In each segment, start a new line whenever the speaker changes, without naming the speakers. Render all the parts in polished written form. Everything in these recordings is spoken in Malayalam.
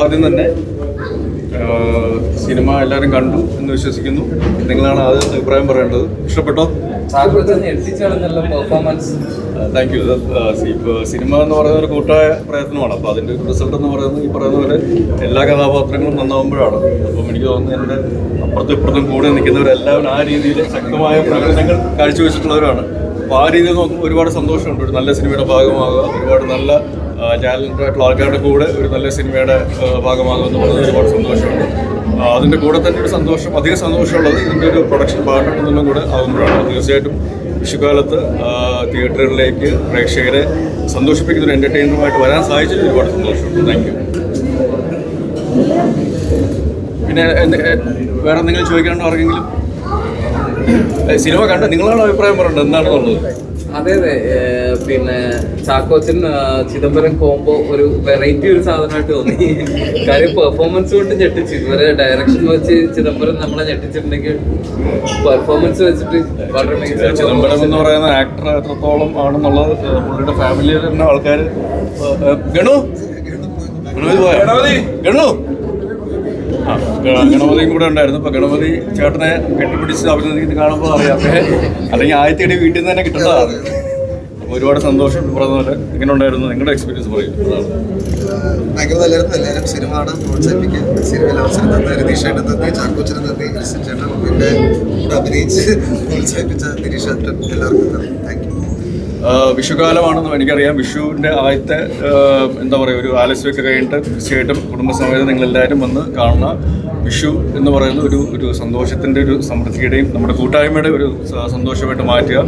ആദ്യം തന്നെ സിനിമ എല്ലാവരും കണ്ടു എന്ന് വിശ്വസിക്കുന്നു. നിങ്ങളാണ് ആദ്യം അഭിപ്രായം പറയേണ്ടത്. ഇഷ്ടപ്പെട്ടോ? Thank you. ഇപ്പോൾ സിനിമ എന്ന് പറയുന്ന ഒരു കൂട്ടായ പ്രയത്നമാണ്. അപ്പോൾ അതിൻ്റെ ഒരു റിസൾട്ട് എന്ന് പറയുന്നത് ഈ പറയുന്ന പോലെ എല്ലാ കഥാപാത്രങ്ങളും നന്നാവുമ്പോഴാണ്. അപ്പം എനിക്ക് തോന്നുന്നു എൻ്റെ അപ്പുറത്തും ഇപ്പുറത്തും കൂടെ നിൽക്കുന്നവരെല്ലാവരും ആ രീതിയിൽ ശക്തമായ പ്രകടനങ്ങൾ കാഴ്ചവെച്ചിട്ടുള്ളവരാണ്. അപ്പോൾ ആ രീതിയിൽ നോക്കുമ്പോൾ ഒരുപാട് സന്തോഷമുണ്ട്. ഒരു നല്ല സിനിമയുടെ ഭാഗമാകുക, ഒരുപാട് നല്ല ടാലൻ്റ് ആയിട്ടുള്ള ആൾക്കാരുടെ കൂടെ ഒരു നല്ല സിനിമയുടെ ഭാഗമാകുക എന്ന് പറയുന്നത് ഒരുപാട് സന്തോഷമുണ്ട്. അതിൻ്റെ കൂടെ തന്നെ ഒരു സന്തോഷം, അധികം സന്തോഷമുള്ളത് ഇതിൻ്റെ ഒരു പ്രൊഡക്ഷൻ പാർട്ണർ എന്നെല്ലാം കൂടെ ആകുമ്പോഴാണ്. തീർച്ചയായിട്ടും വിഷുക്കാലത്ത് തിയേറ്ററുകളിലേക്ക് പ്രേക്ഷകരെ സന്തോഷിപ്പിക്കുന്ന ഒരു എൻ്റർടൈനറുമായിട്ട് വരാൻ സാധിച്ചതിൽ ഒരുപാട് സന്തോഷമുണ്ട്. Thank you. പിന്നെ വേറെ എന്തെങ്കിലും ചോദിക്കാനുണ്ടോ ആർക്കെങ്കിലും? സിനിമ കണ്ട് നിങ്ങളാണ് അഭിപ്രായം പറയേണ്ടത് എന്താണെന്നുള്ളത്.
അതെ അതെ, പിന്നെ ചാക്കോച്ചൻ ചിദംബരം കോംബോ ഒരു വെറൈറ്റി ഒരു സാധനമായിട്ട് തോന്നി. കാര്യം പെർഫോമൻസ് കൊണ്ട് ഞെട്ടിച്ചു. ഇതുവരെ ഡയറക്ഷൻ വെച്ച് ചിദംബരം നമ്മളെ ഞെട്ടിച്ചിട്ടുണ്ടെങ്കിൽ പെർഫോമൻസ് വെച്ചിട്ട് വളരെ മികച്ച.
ചിദംബരം എന്ന് പറയുന്ന ആക്ടർ എത്രത്തോളം ആണെന്നുള്ളത് പുള്ളിയുടെ ഫാമിലിയിൽ തന്നെ ആൾക്കാർ ഗണപതിയും കൂടെ ഉണ്ടായിരുന്നു. അപ്പൊ ഗണപതി ചേട്ടനെ കെട്ടിപ്പിടിച്ച് അഭിനന്ദിക്കുന്നത് കാണുമ്പോൾ അറിയാം. അല്ലെങ്കിൽ ആദ്യത്തെ വീട്ടിൽ നിന്ന് തന്നെ കിട്ടുന്നതാണ്. അപ്പോൾ ഒരുപാട് സന്തോഷം. പറഞ്ഞ പോലെ എങ്ങനെ ഉണ്ടായിരുന്നു നിങ്ങളുടെ എക്സ്പീരിയൻസ് പറയും?
ഭയങ്കര നല്ലായിരുന്നു. എല്ലാവരും സിനിമ കാണാൻ പ്രോത്സാഹിപ്പിക്കുക. സിനിമയിൽ അവസരം തന്ന രതീഷേട്ടൻ നന്ദി, ചാക്കോച്ചനും നന്ദി, ചേട്ടൻ പിന്നെ കൂടെ അഭിനയിച്ച് പ്രോത്സാഹിപ്പിച്ച നിരീഷ് എല്ലാവർക്കും നന്ദി. Thank you.
വിഷുകാലമാണെന്നും എനിക്കറിയാം. വിഷുവിൻ്റെ ആദ്യത്തെ എന്താ പറയുക ഒരു ആലസ്യമൊക്കെ കഴിഞ്ഞിട്ട് തീർച്ചയായിട്ടും കുടുംബസമേതം നിങ്ങളെല്ലാവരും വന്ന് കാണുന്ന വിഷു എന്ന് പറയുന്ന ഒരു സന്തോഷത്തിൻ്റെ ഒരു സമൃദ്ധിയുടെയും നമ്മുടെ കൂട്ടായ്മയുടെ ഒരു സന്തോഷമായിട്ട് മാറ്റുക.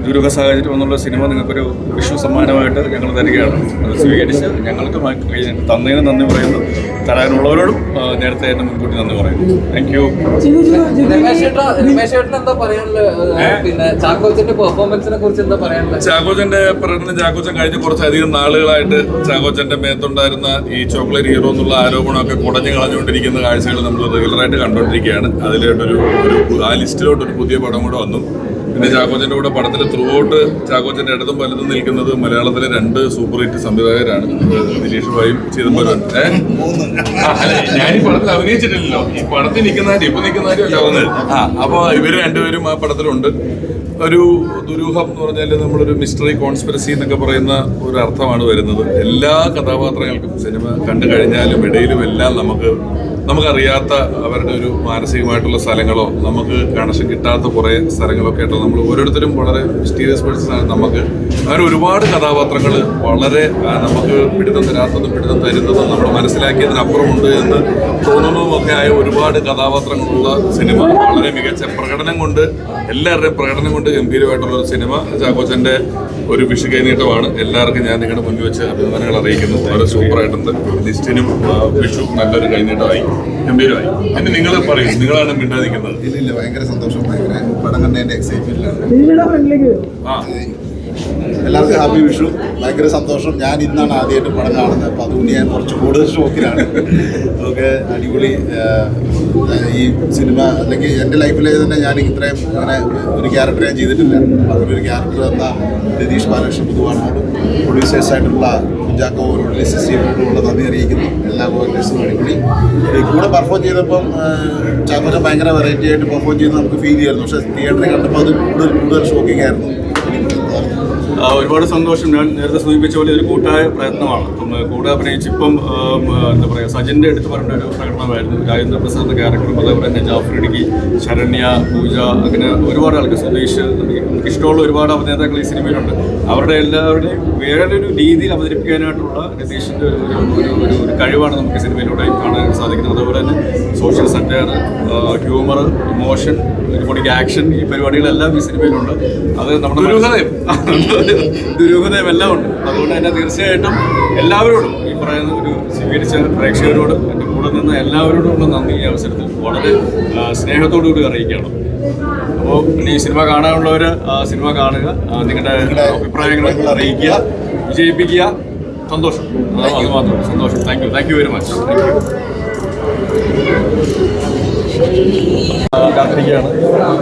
ദുരൂഹ സാഹചര്യം എന്നുള്ള സിനിമ നിങ്ങൾക്കൊരു വിഷു സമ്മാനമായിട്ട് ഞങ്ങൾ തരികയാണ്. അത് സ്വീകരിച്ച് ഞങ്ങൾക്ക് തന്നതിന് നന്ദി പറയുന്നു. തരാനുള്ളവരോടും നേരത്തെ തന്നെ മുൻകൂട്ടി നന്ദി പറയുന്നു. Thank you.
ചാക്കോച്ചന്റെ പ്രകടനം, ചാക്കോച്ചൻ കഴിഞ്ഞ കുറച്ചധികം നാളുകളായിട്ട് ചാക്കോച്ചന്റെ മേത്തുണ്ടായിരുന്ന ഈ ചോക്ലേറ്റ് ഹീറോ എന്നുള്ള ആരോപണമൊക്കെ കുടഞ്ഞു കളഞ്ഞുകൊണ്ടിരിക്കുന്ന കാഴ്ചകൾ നമ്മൾ റെഗുലറായിട്ട് കണ്ടുകൊണ്ടിരിക്കുകയാണ്. അതിലോട്ടൊരു ആ ലിസ്റ്റിലോട്ടൊരു പുതിയ പടം കൂടെ വന്നു. പിന്നെ ചാക്കോച്ചന്റെ കൂടെ പടത്തിൽ ത്രൂ ഔട്ട് ചാക്കോച്ചന്റെ ഇടതും വലതും നിൽക്കുന്നത് മലയാളത്തിലെ 2 സൂപ്പർ ഹിറ്റ് സംവിധായകരാണ്, ദിലീഷ് ഭായും ചിദംബരം. ഞാൻ ഈ പടത്തിൽ അഭിനയിച്ചിട്ടില്ലല്ലോ. ഈ പടത്തിൽ നിൽക്കുന്നവരും ഇപ്പൊ നിൽക്കുന്നവരും അല്ല വന്നത്. അപ്പൊ ഇവര് രണ്ടുപേരും ആ പടത്തിലുണ്ട്. ഒരു ദുരൂഹം എന്ന് പറഞ്ഞാൽ നമ്മളൊരു മിസ്റ്ററി കോൺസ്പിറസി എന്നൊക്കെ പറയുന്ന ഒരു അർത്ഥമാണ് വരുന്നത്. എല്ലാ കഥാപാത്രങ്ങൾക്കും സിനിമ കണ്ടു കഴിഞ്ഞാലും ഇടയിലും എല്ലാം നമുക്കറിയാത്ത അവരുടെ ഒരു മാനസികമായിട്ടുള്ള സ്ഥലങ്ങളോ നമുക്ക് കണക്ഷൻ കിട്ടാത്ത കുറേ സ്ഥലങ്ങളൊക്കെ ആയിട്ട് നമ്മൾ ഓരോരുത്തരും വളരെ മിസ്റ്റീരിയസ് പേഴ്സണാണ്. നമുക്ക് അങ്ങനെ ഒരുപാട് കഥാപാത്രങ്ങൾ വളരെ നമുക്ക് പിടുത്തം തരാത്തതും പിടുത്തം തരുന്നതും നമ്മൾ മനസ്സിലാക്കിയതിനപ്പുറമുണ്ട് എന്ന് തോന്നുന്നതുമൊക്കെ ആയ ഒരുപാട് കഥാപാത്രങ്ങളുള്ള സിനിമ. വളരെ മികച്ച പ്രകടനം കൊണ്ട്, എല്ലാവരുടെയും പ്രകടനം കൊണ്ട് ഗംഭീരമായിട്ടുള്ളൊരു സിനിമ. ചാക്കോച്ചൻ്റെ ഒരു വിഷു കൈനീട്ടമാണ്. എല്ലാവർക്കും ഞാൻ നിങ്ങളുടെ മുന്നിൽ വെച്ച് അഭിനന്ദനങ്ങൾ അറിയിക്കുന്നു. വളരെ സൂപ്പറായിട്ടുണ്ട്. ലിസ്റ്റിനും വിഷു നല്ലൊരു കൈനീട്ടമായി, ഗംഭീരമായി. പിന്നെ നിങ്ങൾ പറയും, നിങ്ങളാണ് മിണ്ടാതിരിക്കുന്നത്.
ഇല്ല, ഭയങ്കര സന്തോഷം. ഭയങ്കര പടം കണ്ടതിന്റെ എക്സൈറ്റ്മെന്റിലാണ്. എല്ലാവർക്കും ഹാപ്പി വിഷു. ഭയങ്കര സന്തോഷം. ഞാൻ ഇന്നാണ് ആദ്യമായിട്ട് പടം കാണുന്നത്. അപ്പോൾ അതുകൊണ്ട് ഞാൻ കുറച്ച് കൂടുതൽ ഷോക്കിലാണ്. അതൊക്കെ അടിപൊളി. ഈ സിനിമ അല്ലെങ്കിൽ എൻ്റെ ലൈഫിലെ തന്നെ ഞാൻ ഇത്രയും അങ്ങനെ ഒരു ക്യാരക്ടർ ഞാൻ ചെയ്തിട്ടില്ല. അങ്ങനെ ഒരു ക്യാരക്ടർ തന്ന രതീഷ് ബാലകൃഷ്ണ പൊതുവാനോടും പ്രൊഡ്യൂസേഴ്സായിട്ടുള്ള കുഞ്ചാക്കോടും ലിസിസ്റ്റീവിനോടുമുള്ള നന്ദി അറിയിക്കുന്നു. എല്ലാ വോയിസസും അടിപൊളി. കൂടെ പെർഫോം ചെയ്തപ്പം ചാക്കോച്ചൻ ഭയങ്കര വെറൈറ്റി ആയിട്ട് പെർഫോം ചെയ്ത് നമുക്ക് ഫീൽ ചെയ്യായിരുന്നു. പക്ഷേ തിയേറ്ററിൽ കണ്ടപ്പോൾ അത് കൂടുതൽ ഷോക്കിംഗ് ആയിരുന്നു.
ഒരുപാട് സന്തോഷം. ഞാൻ നേരത്തെ സൂചിപ്പിച്ച പോലെ ഒരു കൂട്ടായ പ്രയത്നമാണ്. അപ്പം കൂടെ അഭിനയിച്ച് ഇപ്പം എന്താ പറയുക, സജിൻ്റെ അടുത്ത് പറഞ്ഞ ഒരു പ്രകടനമായിരുന്നു. രാജേന്ദ്ര പ്രസാദിൻ്റെ ക്യാരക്ടറും അതേപോലെ തന്നെ ജാഫർ ഇടുക്കി, ശരണ്യ, പൂജ, അങ്ങനെ ഒരുപാട് ആൾക്ക്, സുധീഷ്, നമുക്ക് ഇഷ്ടമുള്ള ഒരുപാട് അഭിനേതാക്കൾ ഈ സിനിമയിലുണ്ട്. അവരുടെ എല്ലാവരുടെയും വേറൊരു രീതിയിൽ അവതരിപ്പിക്കാനായിട്ടുള്ള രതീഷിൻ്റെ ഒരു കഴിവാണ് നമുക്ക് സിനിമയിലൂടെ കാണാൻ സാധിക്കുന്നത്. അതുപോലെ തന്നെ സോഷ്യൽ സറ്റയർ, ഹ്യൂമർ, ഇമോഷൻ, ഒരുപാട് ആക്ഷൻ, ഈ പരിപാടികളെല്ലാം ഈ സിനിമയിലുണ്ട്. അത് നമ്മുടെ ദുരൂഹതയും എല്ലാം ഉണ്ട്. അതുകൊണ്ട് തന്നെ തീർച്ചയായിട്ടും എല്ലാവരോടും ഈ പറയുന്ന ഒരു സ്വീകരിച്ച പ്രേക്ഷകരോട് എൻ്റെ കൂടെ നിന്ന് എല്ലാവരോടും നന്ദി ഈ അവസരത്തിൽ വളരെ സ്നേഹത്തോടുകൂടി അറിയിക്കുകയാണ്. അപ്പോൾ ഈ സിനിമ കാണാനുള്ളവർ സിനിമ കാണുക, നിങ്ങളുടെ അഭിപ്രായങ്ങൾ അറിയിക്കുക, വിജയിപ്പിക്കുക. സന്തോഷം, അത് മാത്രം സന്തോഷം. Thank you very much. Thank you. കാത്തിരിക്കുകയാണ്.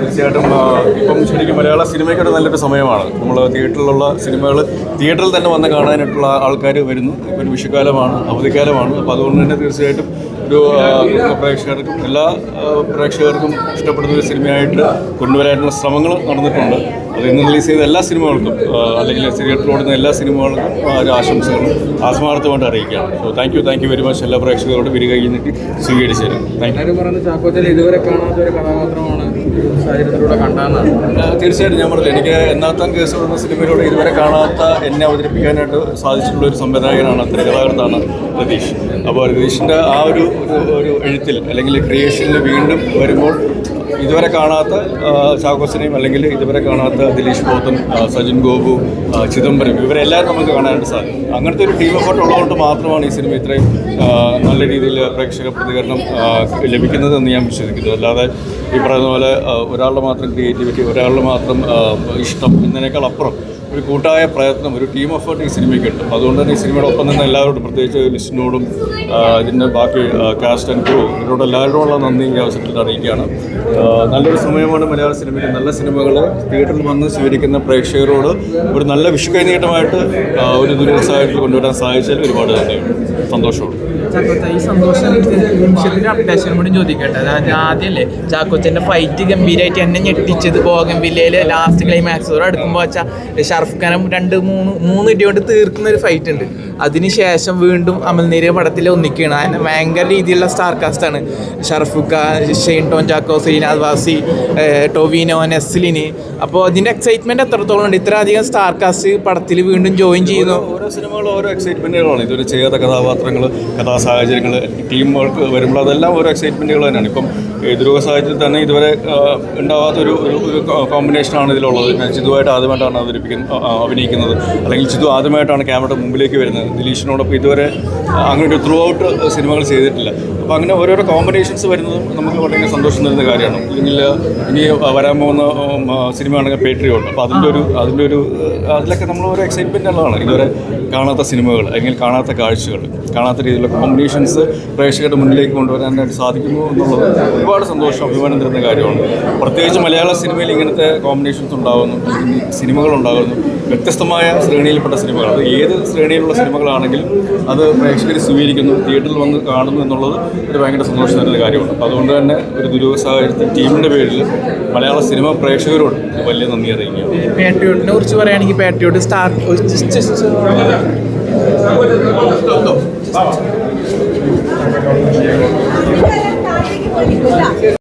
തീർച്ചയായിട്ടും ഇപ്പം ശരിക്കും മലയാള സിനിമയ്ക്കൊരു നല്ലൊരു സമയമാണ്. നമ്മൾ തിയേറ്ററിലുള്ള സിനിമകൾ തിയേറ്ററിൽ തന്നെ വന്ന് കാണാനായിട്ടുള്ള ആൾക്കാർ വരുന്നു. ഇപ്പോൾ ഒരു വിഷുക്കാലമാണ്, അവധിക്കാലമാണ്. അപ്പോൾ അതുകൊണ്ട് തന്നെ തീർച്ചയായിട്ടും ഒരു പ്രേക്ഷകർക്കും എല്ലാ പ്രേക്ഷകർക്കും ഇഷ്ടപ്പെടുന്ന ഒരു സിനിമയായിട്ട് കൊണ്ടുവരാനുള്ള ശ്രമങ്ങൾ നടന്നിട്ടുണ്ട്. അത് ഇന്ന് റിലീസ് ചെയ്ത എല്ലാ സിനിമകൾക്കും അല്ലെങ്കിൽ തിയേറ്ററിൽ ഓടുന്ന എല്ലാ സിനിമകൾക്കും ഒരു ആശംസകളും ആത്മാർത്ഥമായിട്ട് അറിയിക്കുകയാണ്. So thank you very much എല്ലാ പ്രേക്ഷകരോടും വരിക കഴിഞ്ഞിട്ട് സ്വീകരിച്ചു തരാം. Thank you.
പറയുന്നത് ചാക്കോച്ചൻ ഇതുവരെ കാണാത്ത ഒരു കഥാപാത്രമാണ് സാഹചര്യത്തിലൂടെ കണ്ടാന്നാണ്.
തീർച്ചയായിട്ടും ഞാൻ പറഞ്ഞില്ല, എനിക്ക് എന്നാത്താൻ കേസ് എന്ന സിനിമയിലൂടെ ഇതുവരെ കാണാത്ത എന്നെ അവതരിപ്പിക്കാനായിട്ട് സാധിച്ചിട്ടുള്ള ഒരു സംവിധായകനാണ്, തിരക്കഥാകൃത്താണ് രതീഷ്. അപ്പോൾ രതീഷിൻ്റെ ആ ഒരു എഴുത്തിൽ അല്ലെങ്കിൽ ക്രിയേഷനിൽ വീണ്ടും വരുമ്പോൾ ഇതുവരെ കാണാത്ത ചാക്കോച്ചനെയും അല്ലെങ്കിൽ ഇതുവരെ കാണാത്ത ദിലീഷ് പോത്തൻ, സജിൻ ഗോപു, ചിദംബരം ഇവരെല്ലാവരും നമുക്ക് കാണാനായിട്ട് സാധിക്കും. അങ്ങനത്തെ ഒരു ടീം എഫേർട്ട് ഉള്ളതുകൊണ്ട് മാത്രമാണ് ഈ സിനിമ ഇത്രയും നല്ല രീതിയിൽ പ്രേക്ഷക പ്രതികരണം ലഭിക്കുന്നതെന്ന് ഞാൻ വിശ്വസിക്കുന്നു. അല്ലാതെ ഈ പറയുന്ന പോലെ ഒരാളുടെ മാത്രം ക്രിയേറ്റിവിറ്റി, ഒരാളുടെ മാത്രം ഇഷ്ടം എന്നതിനേക്കാൾ അപ്പുറം ഒരു കൂട്ടായ പ്രയത്നം, ഒരു ടീം എഫേർട്ട് ഈ സിനിമയ്ക്കുണ്ട്. അതുകൊണ്ട് തന്നെ ഈ സിനിമയുടെ ഒപ്പം നിന്ന് എല്ലാവരോടും, പ്രത്യേകിച്ച് ലിസ്റ്റിനോടും ഇതിൻ്റെ ബാക്കി കാസ്റ്റ് ആൻഡ് ക്രൂ ഇവരോട് എല്ലാവരോടുള്ള നന്ദി ഈ അവസരത്തിൽ അറിയിക്കുകയാണ്. നല്ലൊരു സമയമാണ് മലയാള സിനിമയിൽ. നല്ല സിനിമകൾ തിയേറ്ററിൽ വന്ന് സ്വീകരിക്കുന്ന പ്രേക്ഷകരോട് ഒരു നല്ല വിഷു കൈനീട്ടമായിട്ട് ഒരു ദുരിതസാഹചര്യത്തിൽ കൊണ്ടുവരാൻ സാധിച്ചാൽ ഒരുപാട് നന്ദിയുണ്ട്, സന്തോഷമുണ്ട്.
ഈ സന്തോഷം നിമിഷത്തിൻ്റെ അപ്ഡേഷൻ കൂടി ചോദിക്കട്ടെ. അതായത് ആദ്യമല്ലേ ചാക്കോച്ചൻ്റെ ഫൈറ്റ് ഗംഭീരമായിട്ട് എന്നെ ഞെട്ടിച്ചത് ബോഗൻവില്ലയിലെ ലാസ്റ്റ് ക്ലൈമാക്സോട് അടുക്കുമ്പോൾ വെച്ചാൽ ഷാറുഖ് ഖാനും മൂന്ന് ഇടി കൊണ്ട് തീർക്കുന്ന ഒരു ഫൈറ്റ് ഉണ്ട്. അതിനുശേഷം വീണ്ടും അമൽനീര പടത്തിൽ ഒന്നിക്കുകയാണ്. അതിന് ഭയങ്കര രീതിയിലുള്ള സ്റ്റാർ കാസ്റ്റാണ്. ഷറഫ് ഖാൻ, ഷെയ്ൻ ടോം ചാക്കോ, ശ്രീനാഥ് വാസി, ടോവിനോ, നെസ്ലിന്. അപ്പോൾ അതിൻ്റെ എക്സൈറ്റ്മെൻറ്റ് എത്രത്തോളം ഉണ്ട്? ഇത്ര അധികം സ്റ്റാർ കാസ്റ്റ് പടത്തിൽ വീണ്ടും ജോയിൻ ചെയ്യുന്നു.
ഓരോ സിനിമകളും ഓരോ എക്സൈറ്റ്മെൻറ്റുകളാണ്. ഇതൊരു ചെയ്യാത്ത കഥാപാത്രങ്ങൾ, കഥാസാഹചര്യങ്ങൾ, ടീം വർക്ക് വരുമ്പോൾ അതെല്ലാം ഓരോ എക്സൈറ്റ്മെൻറ്റുകൾ തന്നെയാണ്. ഇപ്പം ദുരൂഹ സാഹചര്യത്തിൽ തന്നെ ഇതുവരെ ഉണ്ടാവാത്തൊരു കോമ്പിനേഷനാണ് ഇതിലുള്ളത്. ചിതുവായിട്ട് ആദ്യമായിട്ടാണ് അഭിനയിക്കുന്നത്, അല്ലെങ്കിൽ ചിതു ആദ്യമായിട്ടാണ് ക്യാമറയുടെ മുമ്പിലേക്ക് വരുന്നത്. ദിലീഷിനോടൊപ്പം ഇതുവരെ അങ്ങനെ ഒരു ത്രൂ ഔട്ട് സിനിമകൾ ചെയ്തിട്ടില്ല. അപ്പോൾ അങ്ങനെ ഓരോരോ കോമ്പിനേഷൻസ് വരുന്നതും നമുക്ക് വളരെ സന്തോഷം തരുന്ന കാര്യമാണ്. ഇല്ലെങ്കിൽ ഇനി വരാൻ പോകുന്ന സിനിമയാണെങ്കിൽ പേട്രിയോട്ട്. അപ്പോൾ അതിൻ്റെ ഒരു അതിലൊക്കെ നമ്മൾ ഓരോ എക്സൈറ്റ്മെൻ്റ് ഉള്ളതാണ്. ഇതുവരെ കാണാത്ത സിനിമകൾ അല്ലെങ്കിൽ കാണാത്ത കാഴ്ചകൾ, കാണാത്ത രീതിയിലുള്ള കോമ്പിനേഷൻസ് പ്രേക്ഷകരുടെ മുന്നിലേക്ക് കൊണ്ടുവരാനായിട്ട് സാധിക്കുന്നു എന്നുള്ളത് ഒരുപാട് സന്തോഷം, അഭിമാനം തരുന്ന കാര്യമാണ്. പ്രത്യേകിച്ച് മലയാള സിനിമയിൽ ഇങ്ങനത്തെ കോമ്പിനേഷൻസ് ഉണ്ടാകുന്നു, സിനിമകളുണ്ടാകുന്നു. വ്യത്യസ്തമായ ശ്രേണിയിൽപ്പെട്ട സിനിമകൾ, അത് ഏത് ശ്രേണിയിലുള്ള സിനിമകളാണെങ്കിലും അത് പ്രേക്ഷകർ സ്വീകരിക്കുന്നു, തിയേറ്ററിൽ വന്ന് കാണുന്നു എന്നുള്ളത് ഒരു ഭയങ്കര സന്തോഷം തരുന്ന കാര്യമാണ്. അപ്പോൾ അതുകൊണ്ട് തന്നെ ഒരു ദുരൂഹ സാഹചര്യത്തിൽ ടീമിൻ്റെ പേരിൽ മലയാള സിനിമ പ്രേക്ഷകരോട് വലിയ നന്ദി അറിയിക്കുകയാണ്.
പാട്രിയോട്ടിനെ കുറിച്ച് പറയുകയാണെങ്കിൽ പാട്രിയോട്ട് സ്റ്റാർ